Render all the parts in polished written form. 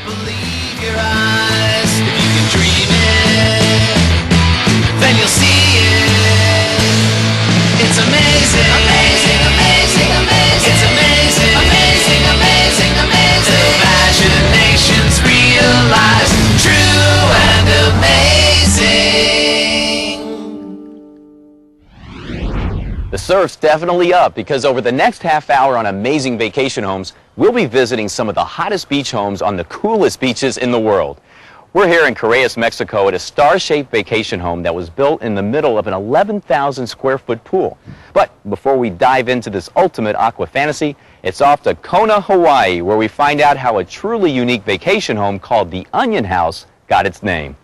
believe your eyes. If you can dream it, then you'll see it. It's amazing, amazing, amazing, amazing. It's amazing, amazing, amazing, amazing. Imaginations realize true and amazing. The surf's definitely up because over the next half hour on Amazing Vacation Homes, we'll be visiting some of the hottest beach homes on the coolest beaches in the world. We're here in Corrales, Mexico at a star-shaped vacation home that was built in the middle of an 11,000 square foot pool. But before we dive into this ultimate aqua fantasy, it's off to Kona, Hawaii, where we find out how a truly unique vacation home called the Onion House got its name.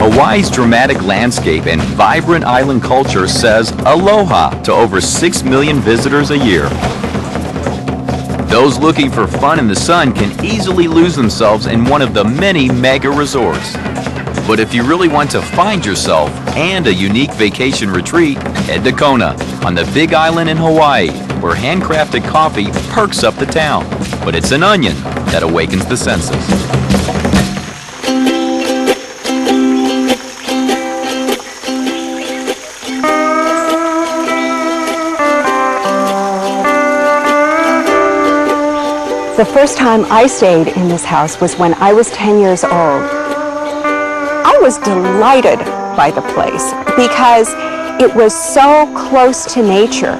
Hawaii's dramatic landscape and vibrant island culture says aloha to over 6 million visitors a year. Those looking for fun in the sun can easily lose themselves in one of the many mega resorts. But if you really want to find yourself and a unique vacation retreat, head to Kona on the Big Island in Hawaii, where handcrafted coffee perks up the town. But it's an onion that awakens the senses. The first time I stayed in this house was when I was 10 years old. I was delighted by the place because it was so close to nature.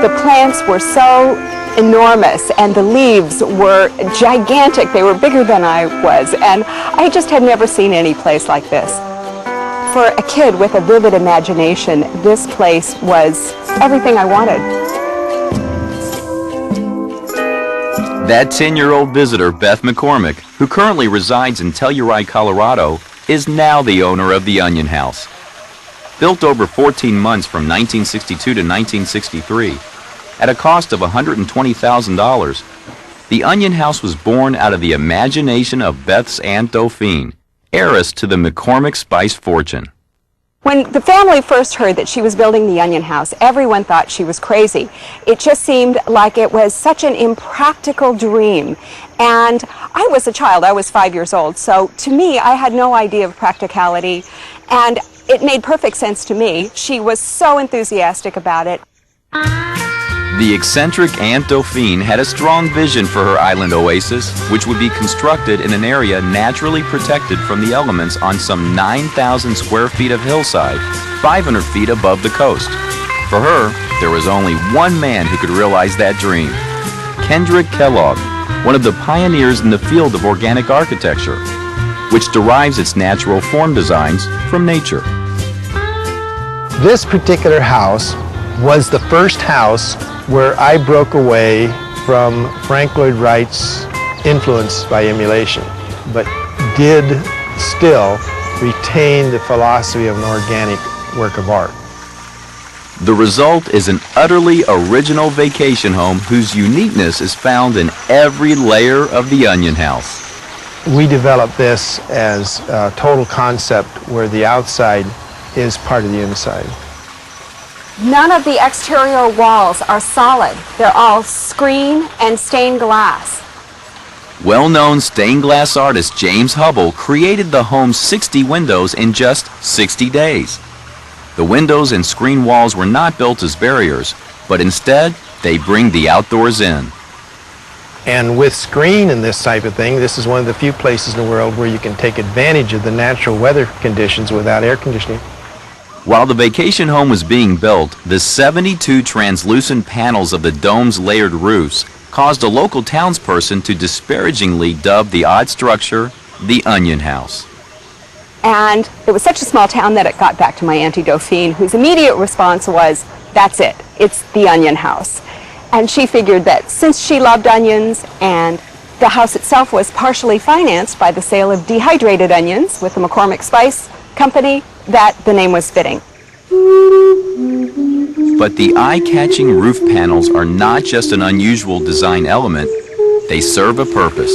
The plants were so enormous and the leaves were gigantic. They were bigger than I was, and I just had never seen any place like this. For a kid with a vivid imagination, this place was everything I wanted. That 10-year-old visitor, Beth McCormick, who currently resides in Telluride, Colorado, is now the owner of the Onion House. Built over 14 months from 1962 to 1963, at a cost of $120,000, the Onion House was born out of the imagination of Beth's Aunt Dauphine, heiress to the McCormick spice fortune. When the family first heard that she was building the Onion House, everyone thought she was crazy. It just seemed like it was such an impractical dream. And I was a child, I was 5 years old, so to me, I had no idea of practicality, and it made perfect sense to me. She was so enthusiastic about it. The eccentric Aunt Dauphine had a strong vision for her island oasis, which would be constructed in an area naturally protected from the elements on some 9,000 square feet of hillside, 500 feet above the coast. For her, there was only one man who could realize that dream: Kendrick Kellogg, one of the pioneers in the field of organic architecture, which derives its natural form designs from nature. This particular house was the first house where I broke away from Frank Lloyd Wright's influence by emulation, but did still retain the philosophy of an organic work of art. The result is an utterly original vacation home whose uniqueness is found in every layer of the Onion House. We developed this as a total concept where the outside is part of the inside. None of the exterior walls are solid. They're all screen and stained glass. Well-known stained glass artist James Hubble created the home's 60 windows in just 60 days. The windows and screen walls were not built as barriers, but instead, they bring the outdoors in. And with screen and this type of thing, this is one of the few places in the world where you can take advantage of the natural weather conditions without air conditioning. While the vacation home was being built, the 72 translucent panels of the dome's layered roofs caused a local townsperson to disparagingly dub the odd structure the Onion House. And it was such a small town that it got back to my Auntie Dauphine, whose immediate response was, "That's it, it's the Onion House." And she figured that since she loved onions and the house itself was partially financed by the sale of dehydrated onions with the McCormick Spice Company, that the name was fitting. But the eye-catching roof panels are not just an unusual design element, They serve a purpose.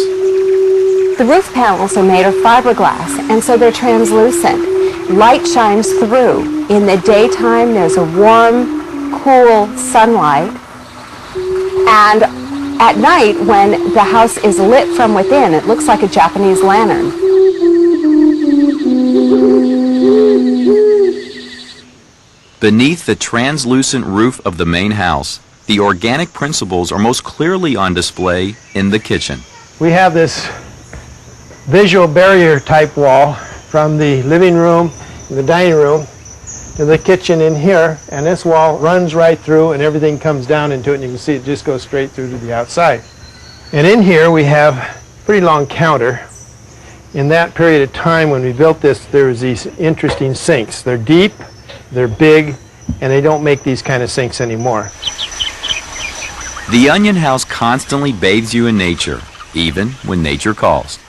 The roof panels are made of fiberglass, and so they're translucent. Light shines through. In the daytime, there's a warm, cool sunlight. And at night, when the house is lit from within, it looks like a Japanese lantern. Beneath the translucent roof of the main house, the organic principles are most clearly on display in the kitchen. We have this visual barrier type wall from the living room, the dining room, to the kitchen in here, and this wall runs right through and everything comes down into it, and you can see it just goes straight through to the outside. And in here we have a pretty long counter. In that period of time when we built this, there was these interesting sinks. They're deep, they're big, and they don't make these kind of sinks anymore. The Onion House constantly bathes you in nature, even when nature calls.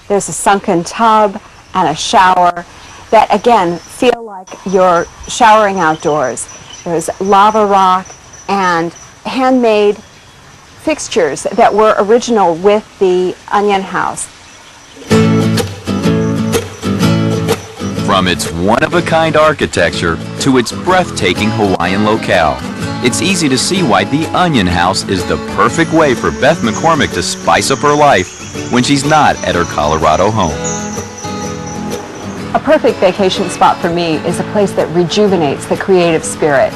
There's a sunken tub and a shower that, again, feel like you're showering outdoors. There's lava rock and handmade fixtures that were original with the Onion House. From its one-of-a-kind architecture to its breathtaking Hawaiian locale, it's easy to see why the Onion House is the perfect way for Beth McCormick to spice up her life when she's not at her Colorado home. A perfect vacation spot for me is a place that rejuvenates the creative spirit.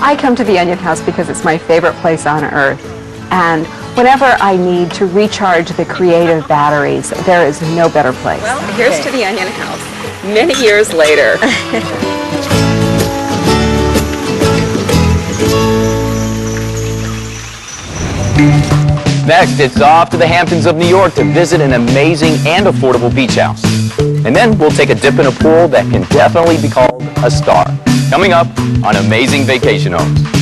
I come to the Onion House because it's my favorite place on earth. And whenever I need to recharge the creative batteries, there is no better place. Well, here's to the Onion House, many years later. Next, it's off to the Hamptons of New York to visit an amazing and affordable beach house. And then we'll take a dip in a pool that can definitely be called a star. Coming up on Amazing Vacation Homes.